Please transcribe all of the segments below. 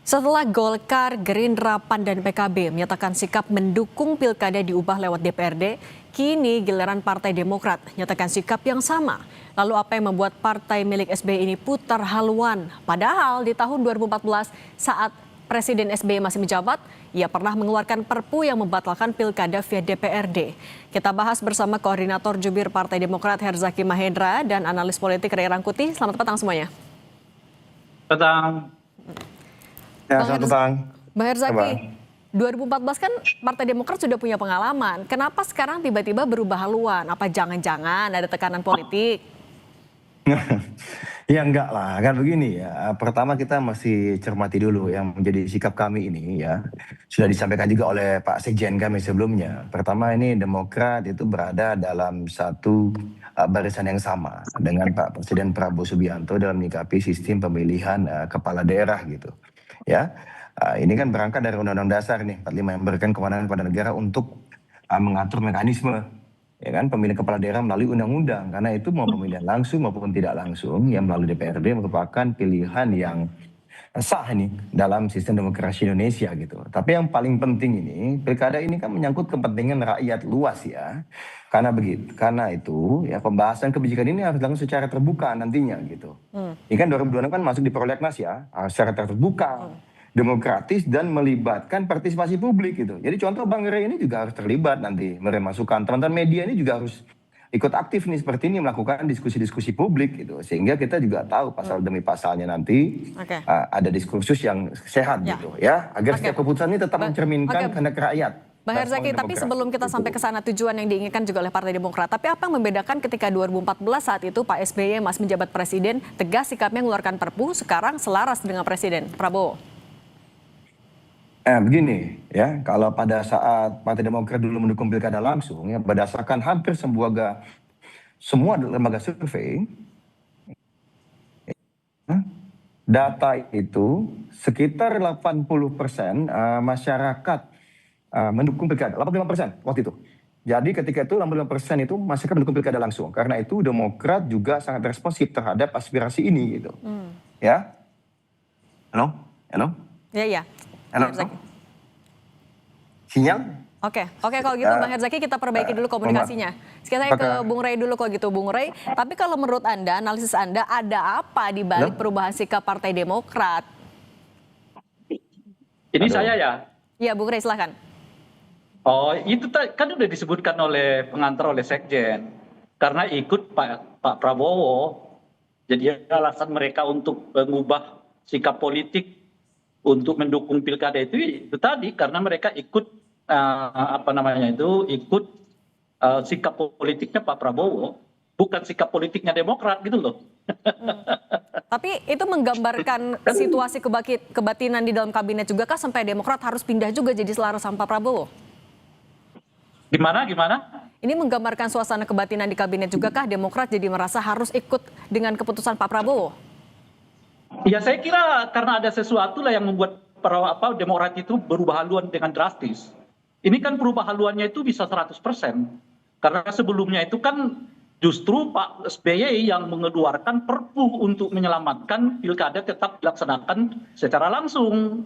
Setelah Golkar, Gerindra, PAN, dan PKB menyatakan sikap mendukung pilkada diubah lewat DPRD, kini giliran Partai Demokrat menyatakan sikap yang sama. Lalu apa yang membuat partai milik SBY ini putar haluan? Padahal di tahun 2014 saat Presiden SBY masih menjabat, ia pernah mengeluarkan perpu yang membatalkan pilkada via DPRD. Kita bahas bersama Koordinator Jubir Partai Demokrat Herzaki Mahendra dan analis politik Ray Rangkuti. Selamat petang semuanya. Petang. Ya, selamat petang. Bang Herzaki, 2014 kan Partai Demokrat sudah punya pengalaman. Kenapa sekarang tiba-tiba berubah haluan? Apa jangan-jangan ada tekanan politik? Ya enggak lah, kan begini ya. Pertama kita masih cermati dulu yang menjadi sikap kami ini ya. Sudah disampaikan juga oleh Pak Sekjen kami sebelumnya. Pertama ini Demokrat itu berada dalam satu barisan yang sama dengan Pak Presiden Prabowo Subianto dalam menyikapi sistem pemilihan kepala daerah gitu. Ya, ini kan berangkat dari Undang-Undang Dasar nih 45 yang memberikan kewenangan kepada negara untuk mengatur mekanisme ya kan pemilihan kepala daerah melalui undang-undang, karena itu mau pemilihan langsung maupun tidak langsung yang melalui DPRD merupakan pilihan yang sah nih dalam sistem demokrasi Indonesia gitu. Tapi yang paling penting ini pilkada ini kan menyangkut kepentingan rakyat luas ya. Karena itu ya pembahasan kebijakan ini harus dilakukan secara terbuka nantinya gitu. Ini kan 2026 kan masuk di prolegnas ya, secara terbuka, demokratis dan melibatkan partisipasi publik gitu. Jadi contoh Bang Ray ini juga harus terlibat nanti menerima masukan. Teman-teman media ini juga harus ikut aktif nih seperti ini melakukan diskusi-diskusi publik gitu. Sehingga kita juga tahu pasal demi pasalnya nanti ada diskursus yang sehat gitu ya. Agar setiap keputusan ini tetap mencerminkan kehendak rakyat. Bang Herzaki, tapi sebelum kita sampai ke sana tujuan yang diinginkan juga oleh Partai Demokrat. Tapi apa yang membedakan ketika 2014 saat itu Pak SBY masih menjabat presiden, tegas sikapnya mengeluarkan perpu, sekarang selaras dengan Presiden Prabowo? Begini ya, kalau pada saat Partai Demokrat dulu mendukung pilkada langsung ya berdasarkan hampir semua lembaga survei, data itu sekitar 80% masyarakat mendukung pilkada, 85% waktu itu. Jadi ketika itu 85% itu masyarakat mendukung pilkada langsung. Karena itu Demokrat juga sangat responsif terhadap aspirasi ini gitu. Ya. Halo? Ya. Halo? Sinyal? Oke, kalau gitu Bang Herzaki kita perbaiki dulu komunikasinya. Sekarang saya ke Bung Ray dulu kalau gitu Bung Ray. Tapi kalau menurut Anda, analisis Anda ada apa di balik perubahan sikap Partai Demokrat? Ini saya ya? Iya Bung Ray silahkan. Oh itu kan udah disebutkan oleh pengantar oleh Sekjen. Karena ikut Pak Prabowo. Jadi alasan mereka untuk mengubah sikap politik untuk mendukung pilkada itu tadi karena mereka ikut ikut sikap politiknya Pak Prabowo, bukan sikap politiknya Demokrat gitu loh. Tapi itu menggambarkan situasi kebatinan di dalam kabinet juga kah sampai Demokrat harus pindah juga jadi selaras sama Pak Prabowo? Gimana? Ini menggambarkan suasana kebatinan di kabinet juga kah Demokrat jadi merasa harus ikut dengan keputusan Pak Prabowo? Ya saya kira karena ada sesuatu lah yang membuat Demokrat itu berubah haluan dengan drastis. Ini kan berubah haluannya itu bisa 100%. Karena sebelumnya itu kan justru Pak SBY yang mengeluarkan perpu untuk menyelamatkan pilkada tetap dilaksanakan secara langsung.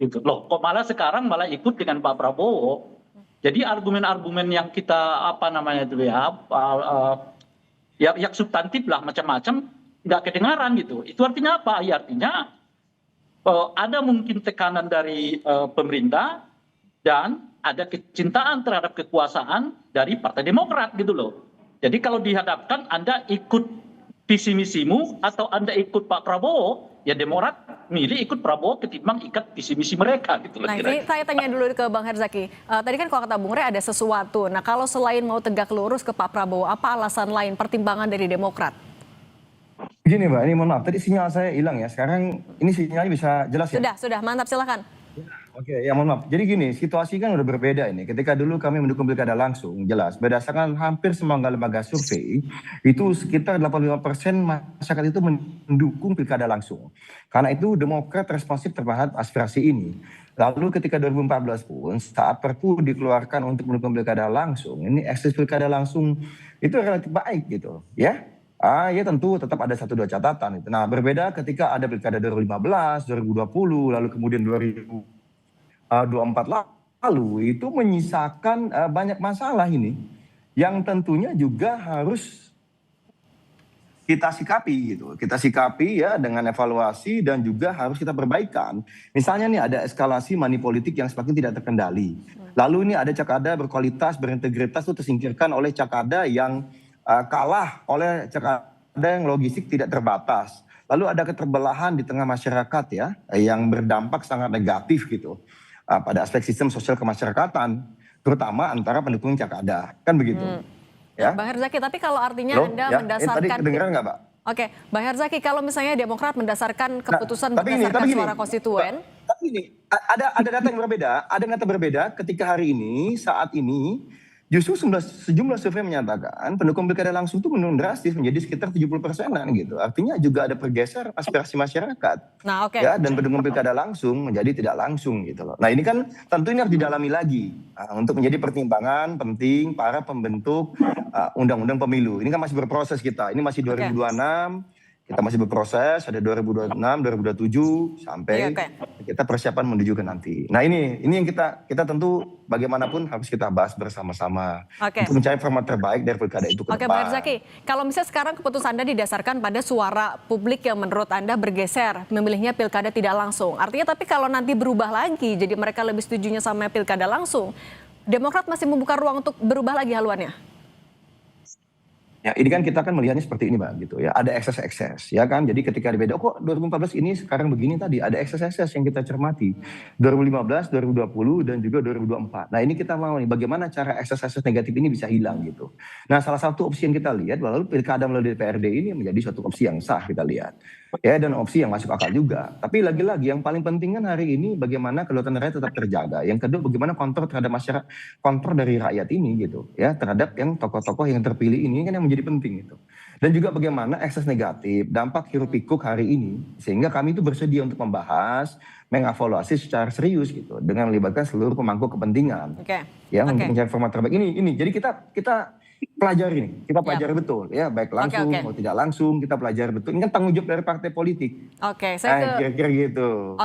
Gitu loh. Kok malah sekarang malah ikut dengan Pak Prabowo. Jadi argumen-argumen yang kita yang substantif lah macam-macam nggak kedengaran gitu. Itu artinya apa? Ya artinya ada mungkin tekanan dari pemerintah dan ada kecintaan terhadap kekuasaan dari Partai Demokrat gitu loh. Jadi kalau dihadapkan Anda ikut visi misimu atau Anda ikut Pak Prabowo, ya Demokrat milih ikut Prabowo ketimbang ikat visi misi mereka gitu loh. Nah ini saya tanya dulu ke Bang Herzaki. Tadi kan kalau kata Bung Ray ada sesuatu. Nah kalau selain mau tegak lurus ke Pak Prabowo, apa alasan lain pertimbangan dari Demokrat? Gini Mbak, ini mohon maaf, tadi sinyal saya hilang ya. Sekarang ini sinyalnya bisa jelas ya? Sudah, mantap silakan. Oke, ya mohon maaf. Jadi gini, situasi kan udah berbeda ini. Ketika dulu kami mendukung pilkada langsung, jelas. Berdasarkan hampir semua lembaga survei, itu sekitar 85% masyarakat itu mendukung pilkada langsung. Karena itu Demokrat responsif terhadap aspirasi ini. Lalu ketika 2014 pun, saat Perpu dikeluarkan untuk mendukung pilkada langsung, ini eksis pilkada langsung itu relatif baik gitu, ya. Ya tentu tetap ada satu dua catatan itu. Nah, berbeda ketika ada pilkada 2015, 2020, lalu kemudian 2024 lalu itu menyisakan banyak masalah ini yang tentunya juga harus kita sikapi gitu. Kita sikapi ya dengan evaluasi dan juga harus kita perbaikan. Misalnya nih ada eskalasi money politik yang semakin tidak terkendali. Lalu ini ada Cakada berkualitas, berintegritas itu tersingkirkan oleh Cakada yang kalah oleh Cakada yang logistik tidak terbatas. Lalu ada keterbelahan di tengah masyarakat ya yang berdampak sangat negatif gitu pada aspek sistem sosial kemasyarakatan, terutama antara pendukung Cakada, kan begitu. Ya. Bang Herzaki, tapi kalau artinya Halo? Anda Ya, mendasarkan... tadi kedengeran nggak, Pak? Oke, Bang Herzaki, kalau misalnya Demokrat mendasarkan keputusan tapi berdasarkan gini, suara konstituen... Tapi ini, ada data yang berbeda, ada data berbeda ketika hari ini, saat ini, justru sejumlah survei menyatakan pendukung pilkada langsung itu menurun drastis menjadi sekitar 70%-an gitu. Artinya juga ada pergeser aspirasi masyarakat. Nah, oke. Ya, dan pendukung pilkada langsung menjadi tidak langsung gitu loh. Nah, ini kan tentu ini harus didalami lagi untuk menjadi pertimbangan penting para pembentuk undang-undang pemilu. Ini kan masih berproses kita. Ini masih 2026. Kita masih berproses, ada 2026, 2027 sampai kita persiapan menuju ke nanti. Nah ini yang kita tentu bagaimanapun harus kita bahas bersama-sama untuk mencari format terbaik dari pilkada itu ke depan. Oke, Bang Herzaki, kalau misalnya sekarang keputusan Anda didasarkan pada suara publik yang menurut Anda bergeser, memilihnya pilkada tidak langsung. Artinya tapi kalau nanti berubah lagi, jadi mereka lebih setujunya sama pilkada langsung, Demokrat masih membuka ruang untuk berubah lagi haluannya? Ya, ini kan kita kan melihatnya seperti ini, Bang, gitu ya. Ada ekses-ekses, ya kan? Jadi ketika dibeda, kok 2014 ini sekarang begini tadi, ada ekses-ekses yang kita cermati. 2015, 2020 dan juga 2024. Nah, ini kita mau nih bagaimana cara ekses-ekses negatif ini bisa hilang gitu. Nah, salah satu opsi yang kita lihat lalu pilkada melalui DPRD ini menjadi suatu opsi yang sah kita lihat. Ya, dan opsi yang masuk akal juga. Tapi lagi-lagi yang paling penting kan hari ini bagaimana kedaulatan rakyat tetap terjaga. Yang kedua bagaimana kontrol terhadap masyarakat, kontrol dari rakyat ini gitu ya, terhadap yang tokoh-tokoh yang terpilih ini kan yang menjadi penting itu. Dan juga bagaimana ekses negatif, dampak hiruk pikuk hari ini sehingga kami itu bersedia untuk membahas, mengevaluasi secara serius gitu dengan melibatkan seluruh pemangku kepentingan. Ya, untuk mencari format terbaik ini. Jadi kita pelajari nih, kita pelajari betul ya, baik langsung atau tidak langsung kita pelajari betul. Ini kan tanggung jawab dari partai politik. Kira-kira gitu.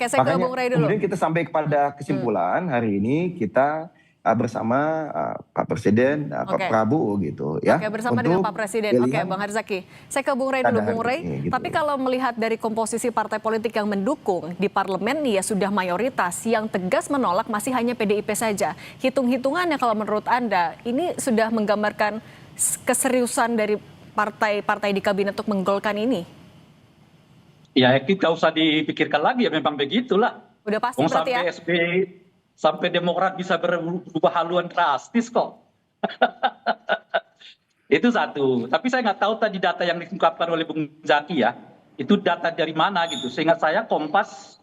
Saya ke Bung Rey dulu. Kemudian kita sampai kepada kesimpulan hari ini kita bersama Pak Presiden, Pak Prabowo gitu ya. Bersama dengan Pak Presiden. Bang Herzaki. Saya ke Bung Rey dulu, Bung Rey. Gitu. Tapi kalau melihat dari komposisi partai politik yang mendukung di parlemen ya sudah mayoritas, yang tegas menolak masih hanya PDIP saja. Hitung-hitungannya kalau menurut Anda ini sudah menggambarkan keseriusan dari partai-partai di kabinet untuk menggolkan ini? Ya, kita usah dipikirkan lagi ya, memang begitulah. Udah pasti berarti ya. Sampai Demokrat bisa berubah haluan drastis kok. Itu satu. Tapi saya nggak tahu tadi data yang diungkapkan oleh Bung Zaki ya. Itu data dari mana gitu. Seingat saya Kompas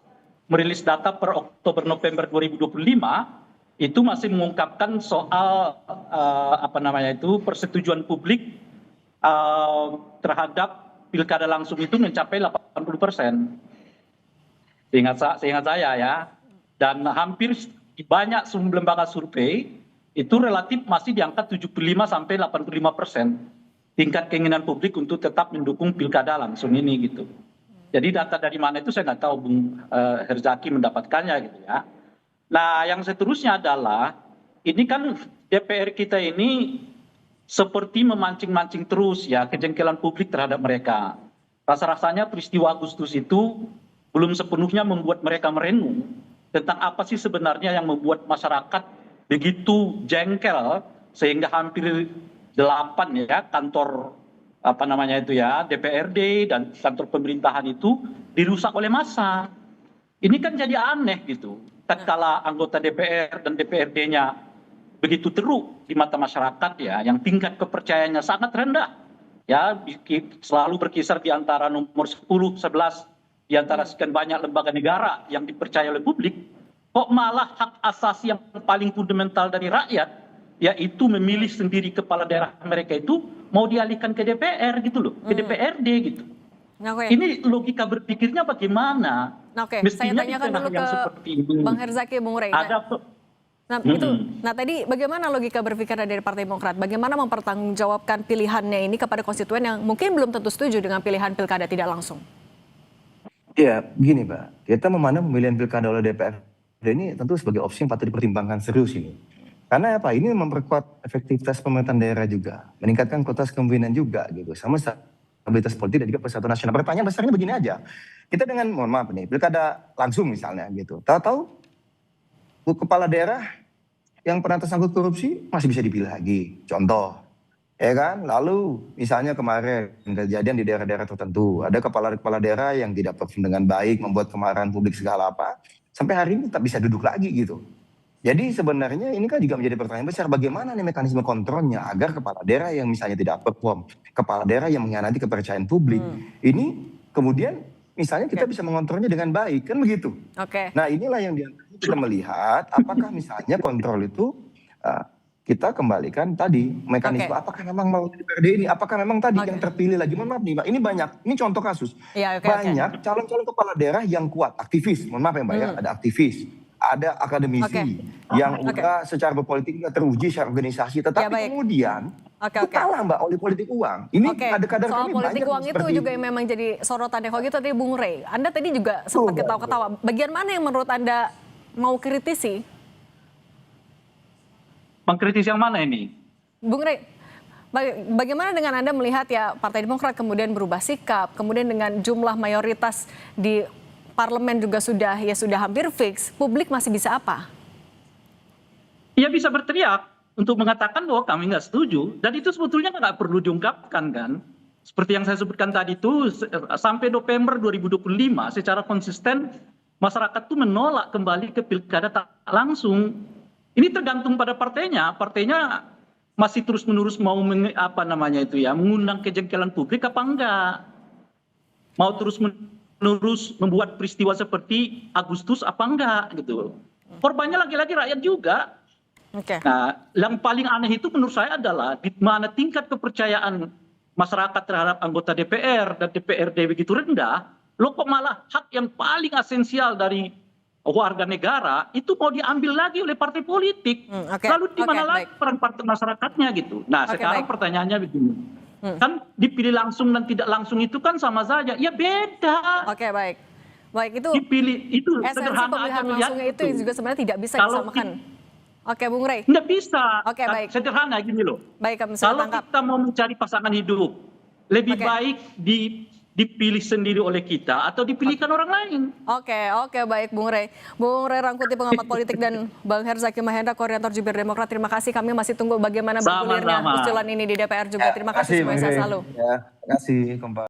merilis data per Oktober-November 2025 itu masih mengungkapkan soal persetujuan publik terhadap pilkada langsung itu mencapai 80%. Seingat saya ya. Dan hampir di banyak lembaga survei itu relatif masih di angka 75-85% tingkat keinginan publik untuk tetap mendukung pilkada langsung ini gitu. Jadi data dari mana itu saya nggak tahu Bung Herzaki mendapatkannya gitu ya. Nah yang seterusnya adalah ini kan DPR kita ini seperti memancing-mancing terus ya kejengkelan publik terhadap mereka. Rasa-rasanya peristiwa Agustus itu belum sepenuhnya membuat mereka merenung tentang apa sih sebenarnya yang membuat masyarakat begitu jengkel sehingga hampir 8 ya kantor DPRD dan kantor pemerintahan itu dirusak oleh massa. Ini kan jadi aneh gitu. Tatkala anggota DPR dan DPRD-nya begitu teruk di mata masyarakat ya, yang tingkat kepercayaannya sangat rendah. Ya, selalu berkisar di antara nomor 10, 11 di antara sekian banyak lembaga negara yang dipercaya oleh publik, kok malah hak asasi yang paling fundamental dari rakyat, yaitu memilih sendiri kepala daerah mereka itu mau dialihkan ke DPR gitu loh, ke DPRD gitu. Ini logika berpikirnya bagaimana? Saya tanyakan dulu ke Bang Herzaki, Bung Rey. Nah, tadi bagaimana logika berpikir dari Partai Demokrat? Bagaimana mempertanggungjawabkan pilihannya ini kepada konstituen yang mungkin belum tentu setuju dengan pilihan pilkada tidak langsung? Ya, begini Mbak, kita memandang pemilihan pilkada oleh DPRD ini tentu sebagai opsi yang patut dipertimbangkan serius ini. Karena apa? Ini memperkuat efektivitas pemerintahan daerah juga, meningkatkan kualitas kepemimpinan juga gitu, sama stabilitas politik dan juga persatuan nasional. Pertanyaan besarnya begini aja, kita dengan mohon maaf nih, pilkada langsung misalnya gitu, tahu-tahu kepala daerah yang pernah tersangkut korupsi masih bisa dipilih lagi, contoh, ya kan? Lalu misalnya kemarin kejadian di daerah-daerah tertentu, ada kepala-kepala daerah yang tidak perform dengan baik, membuat kemarahan publik segala apa, sampai hari ini tak bisa duduk lagi gitu. Jadi sebenarnya ini kan juga menjadi pertanyaan besar, bagaimana nih mekanisme kontrolnya agar kepala daerah yang misalnya tidak perform, kepala daerah yang mengkhianati kepercayaan publik, ini kemudian misalnya kita bisa mengontrolnya dengan baik, kan begitu. Nah inilah yang kita melihat, apakah misalnya kontrol itu kita kembalikan tadi mekanisme, apakah memang mau DPRD ini, apakah memang tadi yang terpilih lagi, mohon maaf nih Mbak, ini banyak, ini contoh kasus, banyak calon-calon kepala daerah yang kuat, aktivis, mohon maaf ya Mbak ya, ada aktivis, ada akademisi yang udah secara berpolitik udah teruji secara organisasi, tetapi kemudian itu kalah Mbak oleh politik uang. Ini kader-kader soal kami politik banyak uang itu juga yang memang jadi sorotannya. Kalau gitu tadi Bung Rey, Anda tadi juga sempat ketawa-ketawa. Bagian mana yang menurut Anda mau kritisi? Mengkritisi yang mana ini? Bung Rey, bagaimana dengan Anda melihat ya Partai Demokrat kemudian berubah sikap, kemudian dengan jumlah mayoritas di parlemen juga sudah hampir fix, publik masih bisa apa? Ya bisa berteriak untuk mengatakan bahwa kami nggak setuju, dan itu sebetulnya nggak perlu diungkapkan kan. Seperti yang saya sebutkan tadi itu, sampai November 2025 secara konsisten masyarakat tuh menolak kembali ke pilkada tak langsung. Ini tergantung pada partainya masih terus-menerus mau mengundang kejengkelan publik apa enggak. Mau terus-menerus membuat peristiwa seperti Agustus apa enggak gitu. Korbannya lagi-lagi rakyat juga. Nah, yang paling aneh itu menurut saya adalah di mana tingkat kepercayaan masyarakat terhadap anggota DPR dan DPRD begitu rendah, lo kok malah hak yang paling esensial dari warga negara itu mau diambil lagi oleh partai politik. Lalu di mana lagi peran partai masyarakatnya gitu. Nah, sekarang pertanyaannya begini. Kan dipilih langsung dan tidak langsung itu kan sama saja. Ya beda. Baik itu dipilih itu esensi sederhana pemilihan aja langsungnya itu juga sebenarnya tidak bisa disamakan. Bung Rey. Nggak bisa. Baik. Sederhana gini loh. Baik, kalau kita mau mencari pasangan hidup, lebih baik dipilih sendiri oleh kita atau dipilihkan orang lain. Baik Bung Rey. Bung Rey Rangkuti, pengamat politik, dan Bang Herzaki Mahendra, koordinator Jubir Demokrat. Terima kasih, kami masih tunggu bagaimana bergulirnya usulan ini di DPR juga. Terima kasih, semoga sehat selalu. Terima kasih.